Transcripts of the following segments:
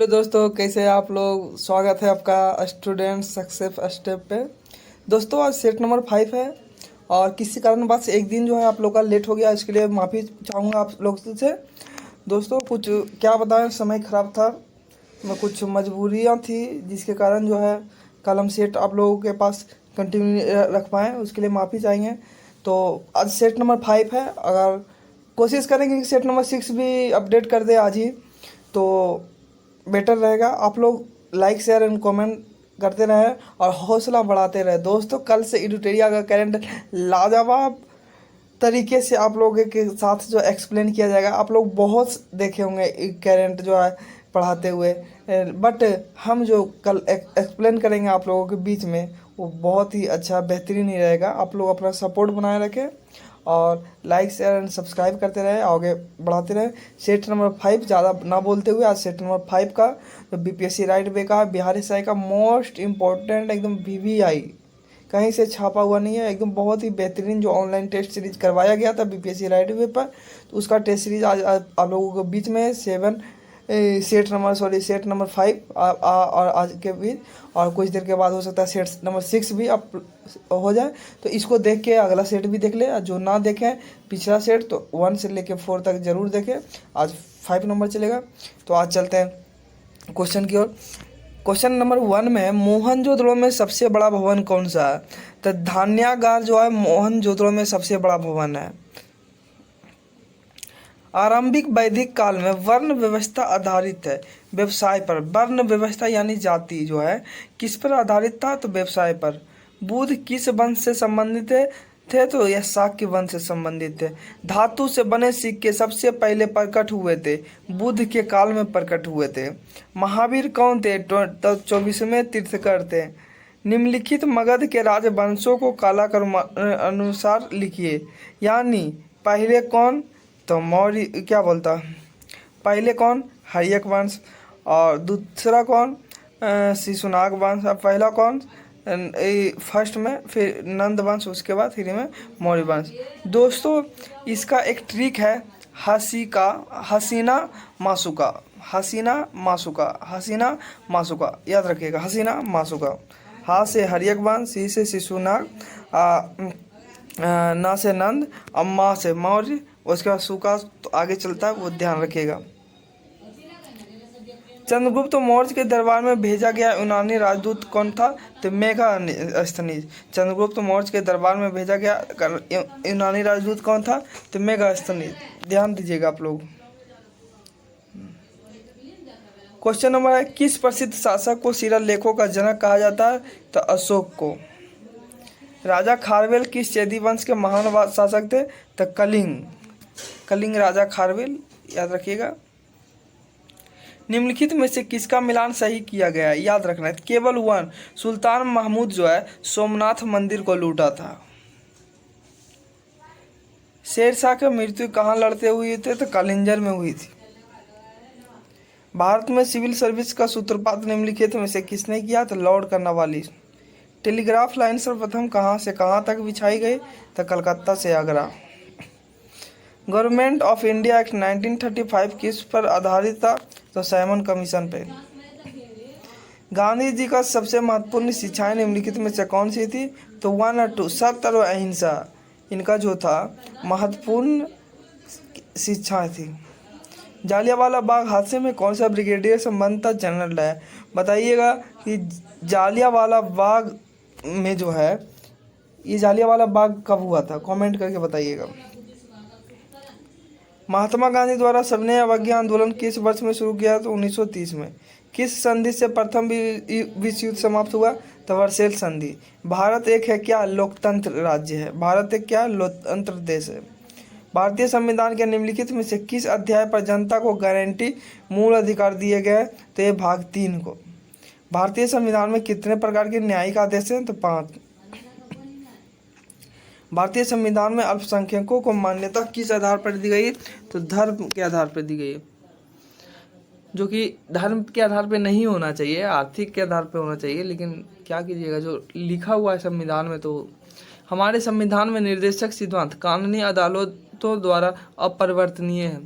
तो दोस्तों कैसे हैं आप लोग। स्वागत है आपका स्टूडेंट सक्सेस स्टेप पे। दोस्तों आज सेट नंबर 5 है और किसी कारणवश एक दिन जो है आप लोग का लेट हो गया, इसके लिए माफ़ी चाहूँगा आप लोग से। दोस्तों कुछ क्या बताएं, समय ख़राब था, मैं कुछ मजबूरियाँ थी जिसके कारण जो है कल हम सेट आप लोगों के पास कंटिन्यू रख पाएँ, उसके लिए माफ़ी चाहेंगे। तो आज सेट नंबर 5 है, अगर कोशिश करेंगे कि सेट नंबर 6 भी अपडेट कर दे आज ही तो बेटर रहेगा। आप लोग लाइक शेयर एंड कमेंट करते रहें और हौसला बढ़ाते रहें। दोस्तों कल से एडुटेरिया का करंट लाजवाब तरीके से आप लोगों के साथ जो एक्सप्लेन किया जाएगा। आप लोग बहुत देखे होंगे करंट जो है पढ़ाते हुए, बट हम जो कल एक्सप्लेन करेंगे आप लोगों के बीच में वो बहुत ही अच्छा बेहतरीन ही रहेगा। आप लोग अपना सपोर्ट बनाए रखें और लाइक शेयर एंड सब्सक्राइब करते रहे, आगे बढ़ाते रहे। सेट नंबर 5 ज़्यादा ना बोलते हुए आज सेट नंबर 5 का जो बीपीएससी राइट वे का बिहार एसआई का मोस्ट इम्पोर्टेंट एकदम वीवीआई कहीं से छापा हुआ नहीं है, एकदम बहुत ही बेहतरीन जो ऑनलाइन टेस्ट सीरीज करवाया गया था बीपीएससी राइट वे पर, तो उसका टेस्ट सीरीज आज आप लोगों के बीच में है। सेट नंबर 5 और आज के बीच, और कुछ देर के बाद हो सकता है सेट नंबर 6 भी अप हो जाए, तो इसको देख के अगला सेट भी देख ले। जो ना देखें पिछला सेट तो 1 से लेके 4 तक जरूर देखें। आज 5 नंबर चलेगा। तो आज चलते हैं क्वेश्चन की ओर। क्वेश्चन नंबर 1 में मोहनजोदड़ो में सबसे बड़ा भवन कौन सा है? तो धान्यागार जो है मोहनजोदड़ो में सबसे बड़ा भवन है। आरंभिक वैदिक काल में वर्ण व्यवस्था आधारित है व्यवसाय पर। वर्ण व्यवस्था यानी जाति जो है किस पर आधारित था? तो व्यवसाय पर। बुद्ध किस वंश से संबंधित थे? तो यह शाक्य वंश से संबंधित थे। धातु से बने सिक्के सबसे पहले प्रकट हुए थे, बुद्ध के काल में प्रकट हुए थे। महावीर कौन थे? तो 24वें तीर्थकर थे। निम्नलिखित मगध के राजवंशों को कालक्रम अनुसार लिखिए, यानी पहले कौन? तो मौर्य क्या बोलता, पहले कौन? हर्यक वंश, और दूसरा कौन? शिशुनाग वंश। अब पहला कौन? फर्स्ट में, फिर नंद वंश, उसके बाद फिर में मौर्य वंश। दोस्तों इसका एक ट्रिक है, हसीना मासुका, हसीना मासुका, हसीना मासुका, याद रखिएगा, हसीना मासुका। हा से हर्यक वंश, सी से शिशुनाग, ना से नंद, अम्मा से मौर्य, उसके बाद सूखा तो आगे चलता है, वो ध्यान रखिएगा। चंद्रगुप्त मौर्य के दरबार में भेजा गया यूनानी राजदूत कौन था? तो मेगास्थनीज। चंद्रगुप्त मौर्य के दरबार में भेजा गया यूनानी राजदूत कौन था? तो मेगास्थनीज। ध्यान दीजिएगा आप लोग। क्वेश्चन नंबर है, किस प्रसिद्ध शासक को शिलालेखों का जनक कहा जाता है? तो अशोक को। राजा खारवेल किस चेदी वंश के महान शासक थे? तो कलिंग राजा खारवेल, याद रखिएगा। निम्नलिखित में से किसका मिलान सही किया गया है? याद रखना है केवल 1। सुल्तान महमूद जो है सोमनाथ मंदिर को लूटा था। शेरशाह की मृत्यु कहाँ लड़ते हुए थे? तो कालिंजर में हुई थी। भारत में सिविल सर्विस का सूत्रपात निम्नलिखित में से किसने किया? तो लॉर्ड कर्नवालिस। टेलीग्राफ लाइन सर्वप्रथम कहाँ से कहाँ तक बिछाई गई? तो कलकत्ता से Agra. Government of India act 1935 किस पर आधारित था? तो साइमन कमीशन पे। गांधी जी का सबसे महत्वपूर्ण शिक्षाएं निम्नलिखित में से कौन सी थी? तो 1 और 2, सत्य और अहिंसा, इनका जो था महत्वपूर्ण शिक्षाएं थी। जालियांवाला बाग हादसे में कौन सा ब्रिगेडियर संबंध था? General Dyer. बताइएगा कि जालियांवाला बाग में जो है, ये जालियांवाला बाग कब हुआ था? कमेंट करके बताइएगा। महात्मा गांधी द्वारा सविनय अवज्ञा आंदोलन किस वर्ष में शुरू किया? तो 1930 में। किस संधि से प्रथम विश्व युद्ध समाप्त हुआ? तो वर्सेल संधि। भारत एक है क्या? लोकतंत्र राज्य है। भारत एक क्या? लोकतंत्र देश है। भारतीय संविधान के निम्नलिखित में से किस अध्याय पर जनता को गारंटी मूल अधिकार दिए गए? तो ये भाग 3 को। भारतीय संविधान में कितने प्रकार के न्यायिक आदेश हैं? तो 5। भारतीय संविधान में अल्पसंख्यकों को मान्यता किस आधार पर दी गई है? तो धर्म के आधार पर दी गई है, जो कि धर्म के आधार पर नहीं होना चाहिए, आर्थिक के आधार पर होना चाहिए। लेकिन क्या कीजिएगा, जो लिखा हुआ है संविधान में, तो हमारे संविधान में निर्देशक सिद्धांत कानूनी अदालतों द्वारा अपरिवर्तनीय है।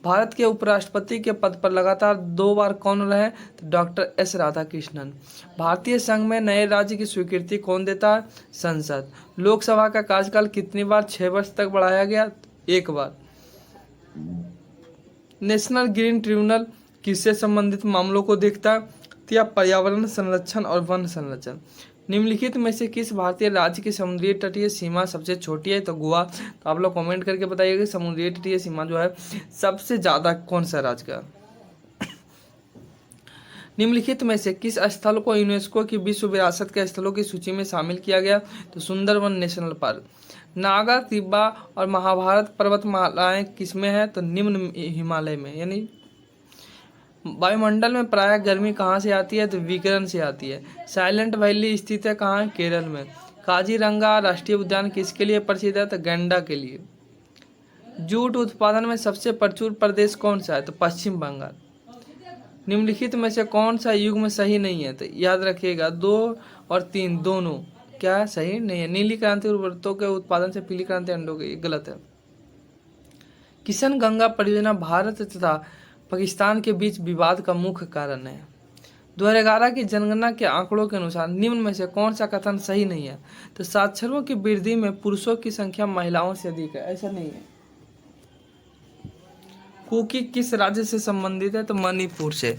भारत के उपराष्ट्रपति के पद पर लगातार 2 बार कौन रहे? तो डॉक्टर एस राधाकृष्णन। भारतीय संघ में नए राज्य की स्वीकृति कौन देता है? संसद। लोकसभा का कार्यकाल कितनी बार 6 वर्ष तक बढ़ाया गया? 1 बार। नेशनल ग्रीन ट्रिब्यूनल किससे संबंधित मामलों को देखता है? तो यह पर्यावरण संरक्षण और वन संरक्षण। निम्नलिखित में से किस भारतीय राज्य की समुद्री तटीय सीमा सबसे छोटी है? तो गोवा। तो आप लोग कमेंट करके बताइएगा कि समुद्री तटीय सीमा जो है सबसे ज्यादा कौन सा राज्य का? निम्नलिखित में से किस स्थल को यूनेस्को की विश्व विरासत के स्थलों की सूची में शामिल किया गया? तो सुंदरवन नेशनल पार्क। नागा, तिब्बा और महाभारत पर्वतमालाएं किसमें है? तो निम्न हिमालय में। यानी वायुमंडल में प्रायः गर्मी कहाँ से आती है? तो विकिरण से आती है। साइलेंट वैली स्थित है कहाँ है? केरल में। काजीरंगा राष्ट्रीय उद्यान किसके लिए प्रसिद्ध है? तो गैंडा के लिए। जूट उत्पादन में सबसे प्रचुर प्रदेश कौन सा है? तो पश्चिम बंगाल। निम्नलिखित में से कौन सा युग्म सही नहीं है? तो याद रखिएगा 2 और 3 दोनों क्या सही नहीं है। नीली क्रांति उर्वरकों के उत्पादन से पीली क्रांति अंडों की, गलत है। किशन गंगा परियोजना भारत तथा पाकिस्तान के बीच विवाद का मुख्य कारण है। 2011 की जनगणना के आंकड़ों के अनुसार निम्न में से कौन सा कथन सही नहीं है? तो साक्षरों की वृद्धि में पुरुषों की संख्या महिलाओं से अधिक है। ऐसा नहीं है। कुकी किस राज्य से संबंधित है? तो मणिपुर से।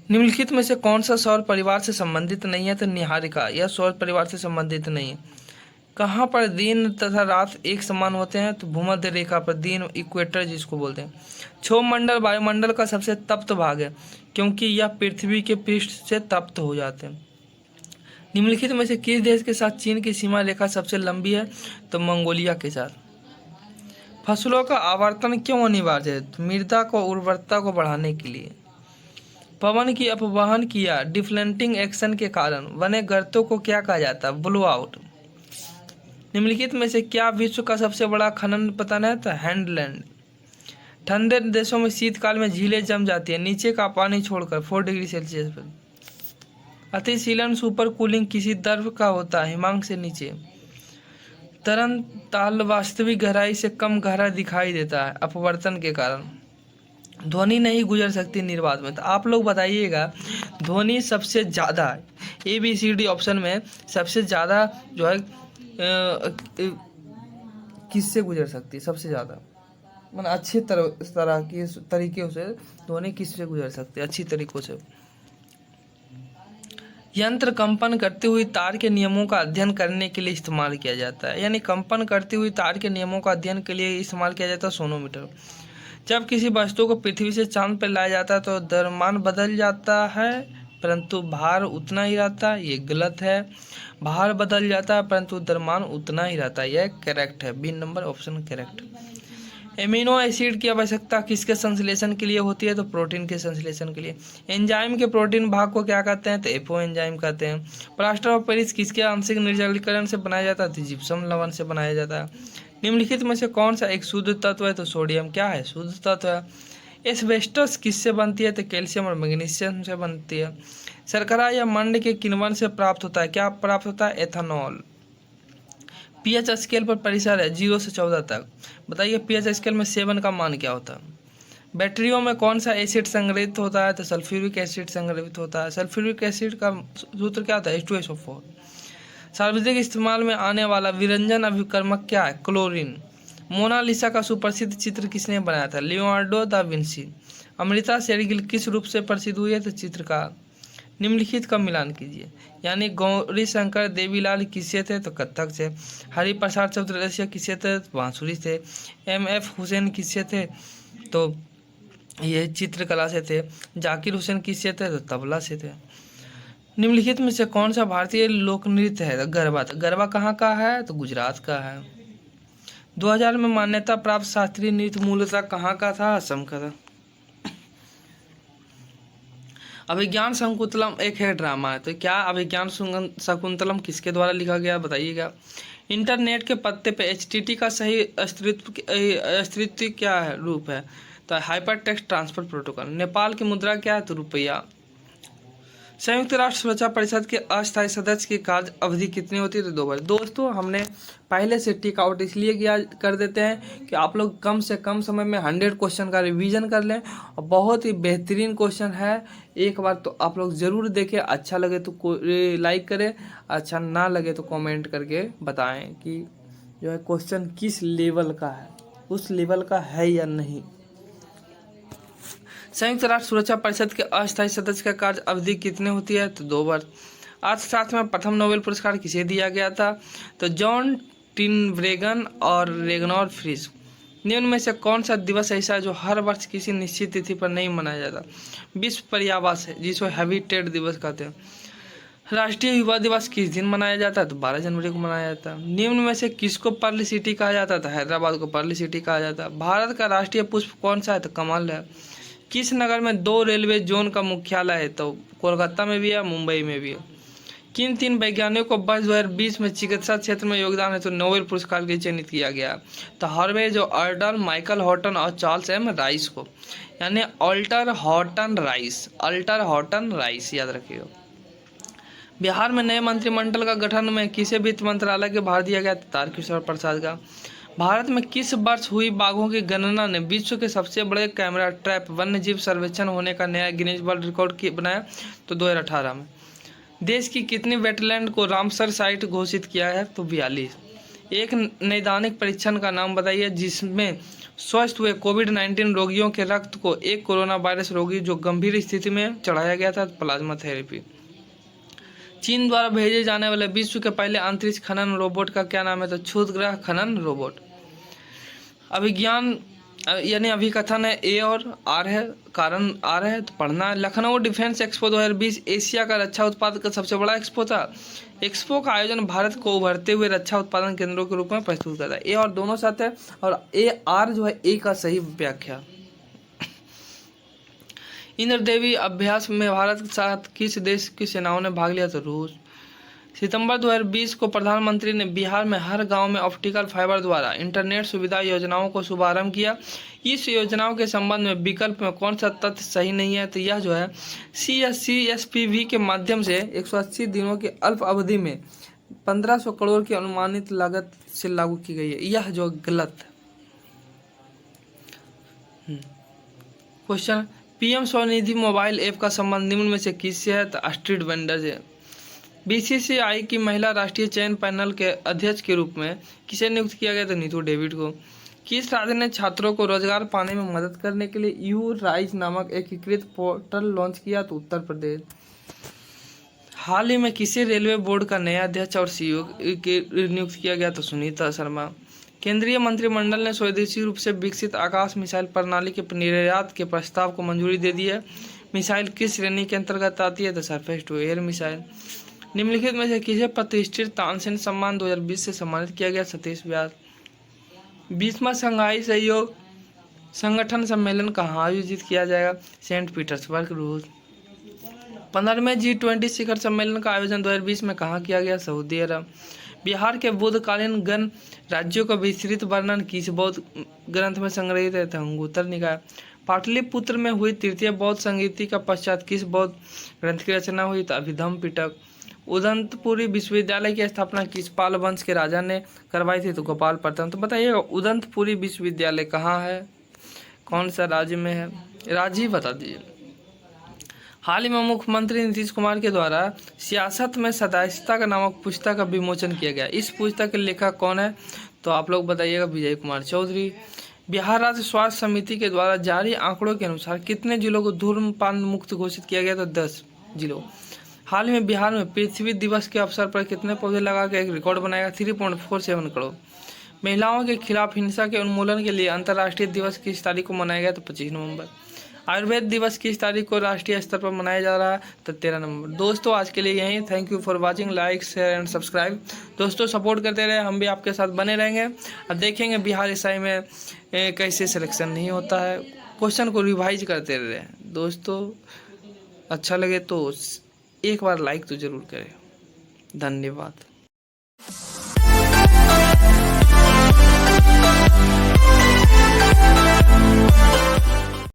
निम्नलिखित में से कौन सा सौर परिवार से संबंधित नहीं है? तो निहारिका। यह सौर परिवार से संबंधित नहीं है। कहाँ पर दिन तथा रात एक समान होते हैं? तो भूमध्य रेखा पर, दिन इक्वेटर जिसको बोलते हैं। क्षोभ मंडल वायुमंडल का सबसे तप्त भाग है क्योंकि यह पृथ्वी के पृष्ठ से तप्त हो जाते हैं। निम्नलिखित में से किस देश के साथ चीन की सीमा रेखा सबसे लंबी है? तो मंगोलिया के साथ। फसलों का आवर्तन क्यों अनिवार्य है? तो मृदा को उर्वरता को बढ़ाने के लिए। पवन की अपवहन किया डिफ्लेंटिंग एक्शन के कारण बने गर्तों को क्या कहा जाता है? Blow out. निम्नलिखित में से क्या विश्व का सबसे बड़ा खनन पतन है? तो हैंडलैंड। ठंडे देशों में शीतकाल में झीलें जम जाती है नीचे का पानी छोड़कर 4 डिग्री सेल्सियस पर। अतिशीलन सुपर कूलिंग किसी द्रव का होता है? हिमांक से नीचे। तरन ताल वास्तविक गहराई से कम गहरा दिखाई देता है अपवर्तन के कारण। ध्वनि नहीं गुजर सकती निर्वात में। तो आप लोग बताइएगा ध्वनि सबसे ज़्यादा ABCD ऑप्शन में सबसे ज़्यादा जो है किससे गुजर सकती है? सबसे ज़्यादा मतलब अच्छी तरह की तरीके से ध्वनि किससे गुजर सकती है? अच्छी तरीकों से। यंत्र कंपन करती हुई तार के नियमों का अध्ययन करने के लिए इस्तेमाल किया जाता है। यानी कंपन करती हुई तार के नियमों का अध्ययन के लिए इस्तेमाल किया जाता है सोनोमीटर। जब किसी वस्तु को पृथ्वी से चांद पर लाया जाता है तो द्रव्यमान बदल जाता है परंतु भार उतना ही रहता है। ये गलत है। भार बदल जाता है परंतु द्रव्यमान उतना ही रहता है। यह करेक्ट है। B number option correct. Amino acid की आवश्यकता किसके संश्लेषण के लिए होती है? तो प्रोटीन के संश्लेषण के लिए। एंजाइम के प्रोटीन भाग को क्या कहते हैं? तो एपो एंजाइम कहते हैं। प्लास्टर ऑफ पेरिस किसके आंशिक निर्जलीकरण से बनाया जाता है? तो जिप्सम लवण से बनाया जाता है। निम्नलिखित में से कौन सा एक शुद्ध तत्व है? तो सोडियम क्या है? शुद्ध तत्व है। एस्बेस्टस किससे बनती है? तो कैल्शियम और मैग्नीशियम से बनती है। शर्करा या मंड के किण्वन से प्राप्त होता है? क्या प्राप्त होता है? एथेनॉल। पीएच स्केल पर परिसर है 0 से 14 तक। बताइए पीएच स्केल में 7 का मान क्या होता है? बैटरियों में कौन सा एसिड संग्रहित होता है? तो सल्फ्यूरिक एसिड संग्रहित होता है। सल्फ्यूरिक एसिड का सूत्र क्या होता है? H2SO4। सार्वजनिक इस्तेमाल में आने वाला विरंजन अभिकर्मक क्या है? क्लोरीन। मोनालिसा का सुप्रसिद्ध चित्र किसने बनाया था? Leonardo da Vinci. Amrita Shergill किस रूप से प्रसिद्ध हुई है? तो चित्रकार। निम्नलिखित का मिलान कीजिए। यानी गौरी शंकर देवीलाल किससे थे? तो कथक से। हरिप्रसाद चौधरी किससे थे? तो बांसुरी से। MF हुसैन किससे थे? तो ये चित्रकला से थे। जाकिर हुसैन किससे थे? तो तबला से थे। निम्नलिखित में से कौन सा भारतीय लोक नृत्य है? गरबा। तो गरबा कहाँ का है? तो गुजरात का है। 2000 में मान्यता प्राप्त शास्त्रीय नृत्य मूलतः कहाँ का था? असम का था। अभिज्ञान शकुंतलम एक है ड्रामा है। तो क्या अभिज्ञान शकुंतलम किसके द्वारा लिखा गया? बताइएगा। इंटरनेट के पत्ते पे HTTP का सही अस्तित्व क्या है? रूप है? तो hyper text transfer protocol. Nepal की मुद्रा क्या है? तो रुपया। संयुक्त राष्ट्र सुरक्षा परिषद के अस्थायी सदस्य की कार्य अवधि कितनी होती है? तो 2 वर्ष। दोस्तों हमने पहले से टिक आउट इसलिए किया कर देते हैं कि आप लोग कम से कम समय में 100 क्वेश्चन का रिवीजन कर लें, और बहुत ही बेहतरीन क्वेश्चन है। एक बार तो आप लोग ज़रूर देखें, अच्छा लगे तो लाइक करें, अच्छा ना लगे तो कमेंट करके बताएं कि जो है क्वेश्चन किस लेवल का है, उस लेवल का है या नहीं। संयुक्त राष्ट्र सुरक्षा परिषद के अस्थायी सदस्य का कार्य अवधि कितने होती है? तो 2 वर्ष। अर्थशास्त्र में प्रथम नोबेल पुरस्कार किसे दिया गया था? तो जॉन टिनब्रेगन और रेगनॉर फ्रिज। निम्न में से कौन सा दिवस ऐसा है जो हर वर्ष किसी निश्चित तिथि पर नहीं मनाया जाता? विश्व पर्यावरण है, जिसको हैबिटेट दिवस कहते हैं। राष्ट्रीय युवा दिवस किस दिन मनाया जाता है? तो 12 जनवरी को मनाया जाता है। निम्न में से किसको पर्ल सिटी कहा जाता था? हैदराबाद को पर्ल सिटी कहा जाता है। भारत का राष्ट्रीय पुष्प कौन सा है? तो कमल है। किस नगर में 2 रेलवे जोन का मुख्यालय है? तो कोलकाता में भी है, मुंबई में भी है। किन 3 वैज्ञानिकों को वर्ष 2020 में चिकित्सा क्षेत्र में योगदान है तो नोबेल पुरस्कार के लिए चयनित किया गया? तो हर्बेज अर्डल, माइकल हॉटन और चार्ल्स एम राइस को, यानी अल्टर हॉटन राइस याद रखिएगा। बिहार में नए मंत्रिमंडल का गठन में किसे वित्त मंत्रालय के भार दिया गया? तारकिशोर प्रसाद का। भारत में किस वर्ष हुई बाघों की गणना ने विश्व के सबसे बड़े कैमरा ट्रैप वन्यजीव सर्वेक्षण होने का नया गिनीज वर्ल्ड रिकॉर्ड बनाया? तो 2018 में। देश की कितनी वेटलैंड को रामसर साइट घोषित किया है? तो 42। एक नैदानिक परीक्षण का नाम बताइए जिसमें स्वस्थ हुए कोविड-19 रोगियों के रक्त को एक कोरोना वायरस रोगी जो गंभीर स्थिति में चढ़ाया गया था? Plasma therapy. चीन द्वारा भेजे जाने वाले विश्व के पहले अंतरिक्ष खनन रोबोट का क्या नाम है? तो क्षुद्रग्रह खनन रोबोट। अभिज्ञान यानी अभिकथन है ए और आर है, कारण आर है तो पढ़ना है। लखनऊ डिफेंस एक्सपो 2020 एशिया का रक्षा उत्पादन का सबसे बड़ा एक्सपो था। एक्सपो का आयोजन भारत को उभरते हुए रक्षा उत्पादन केंद्रों के रूप में प्रस्तुत करता है। ए और दोनों साथ है, और ए आर जो है ए का सही व्याख्या। इंद्र देवी अभ्यास में भारत के साथ किस देश की सेनाओं ने भाग लिया? तो रूस। सितंबर 2020 को प्रधानमंत्री ने बिहार में हर गांव में ऑप्टिकल फाइबर द्वारा इंटरनेट सुविधा योजनाओं को शुभारंभ किया। इस योजनाओं के संबंध में विकल्प में कौन सा तथ्य सही नहीं है? तो यह जो है CSCSPV के माध्यम से 180 दिनों की अल्प अवधि में 1500 करोड़ की अनुमानित लागत से लागू की गई है, यह जो गलत है। Question, PM Svanidhi mobile app का संबंध निम्न में से किससे है? तो स्ट्रीट वेंडर से। BCCI की महिला राष्ट्रीय चयन पैनल के अध्यक्ष के रूप में किसे नियुक्त किया गया? तो नीतू डेविड को। किस राज्य ने छात्रों को रोजगार पाने में मदद करने के लिए U-Rise नामक एकीकृत पोर्टल लॉन्च किया? तो उत्तर प्रदेश। हाल ही में किसी रेलवे बोर्ड का नया अध्यक्ष और CEO नियुक्त किया गया? तो सुनीता शर्मा। केंद्रीय मंत्रिमंडल ने स्वदेशी रूप से विकसित आकाश मिसाइल प्रणाली के निर्यात के प्रस्ताव को मंजूरी दे दी है। मिसाइल किस श्रेणी के अंतर्गत आती है? तो सरफेस टू एयर मिसाइल। निम्नलिखित में से किसे प्रतिष्ठित तानसेन सम्मान 2020 से सम्मानित किया गया? सतीश व्यास। 20वां शंघाई सहयोग संगठन सम्मेलन कहाँ आयोजित किया जाएगा? सेंट पीटर्सबर्ग, रूस। 15वें G20 शिखर सम्मेलन का आयोजन 2020 में कहाँ किया गया? सऊदी अरब। बिहार के बुद्धकालीन गण राज्यों का विस्तृत वर्णन किस बौद्ध ग्रंथ में संग्रहित है? अंगुत्तर निकाय। पाटलिपुत्र में हुई तृतीय बौद्ध संगीति का पश्चात किस बौद्ध ग्रंथ की रचना हुई? तो अभिधम्म पिटक। उदंतपुरी विश्वविद्यालय की स्थापना किस पाल वंश के राजा ने करवाई थी? तो गोपाल प्रथम। तो बताइएगा उदंतपुरी विश्वविद्यालय कहाँ है, कौन सा राज्य में है? राज्य ही बता दीजिए। हाल ही में मुख्यमंत्री नीतीश कुमार के द्वारा सियासत में सदास्यता का नामक पुस्तक का विमोचन किया गया। इस पुस्तक के लेखक कौन है? तो आप लोग बताइएगा विजय कुमार चौधरी। बिहार राज्य स्वास्थ्य समिति के द्वारा जारी आंकड़ों के अनुसार कितने जिलों को धूम्रपान मुक्त घोषित किया गया? तो 10 जिलों। हाल ही में बिहार में पृथ्वी दिवस के अवसर पर कितने पौधे लगाकर एक रिकॉर्ड बनाएगा? 3.47 करोड़। महिलाओं के खिलाफ हिंसा के उन्मूलन के लिए अंतर्राष्ट्रीय दिवस किस तारीख को मनाया गया? तो 25 नवंबर। आयुर्वेद दिवस किस तारीख को राष्ट्रीय स्तर पर मनाया जा रहा है? तो 13 नवंबर। दोस्तों आज के लिए यही। Thank you for watching. Like share and subscribe. दोस्तों सपोर्ट करते रहे, हम भी आपके साथ बने रहेंगे। अब देखेंगे बिहार SI में कैसे सिलेक्शन नहीं होता है, क्वेश्चन को रिवाइज करते रहे। दोस्तों अच्छा लगे तो एक बार लाइक तो ज़रूर करें। धन्यवाद।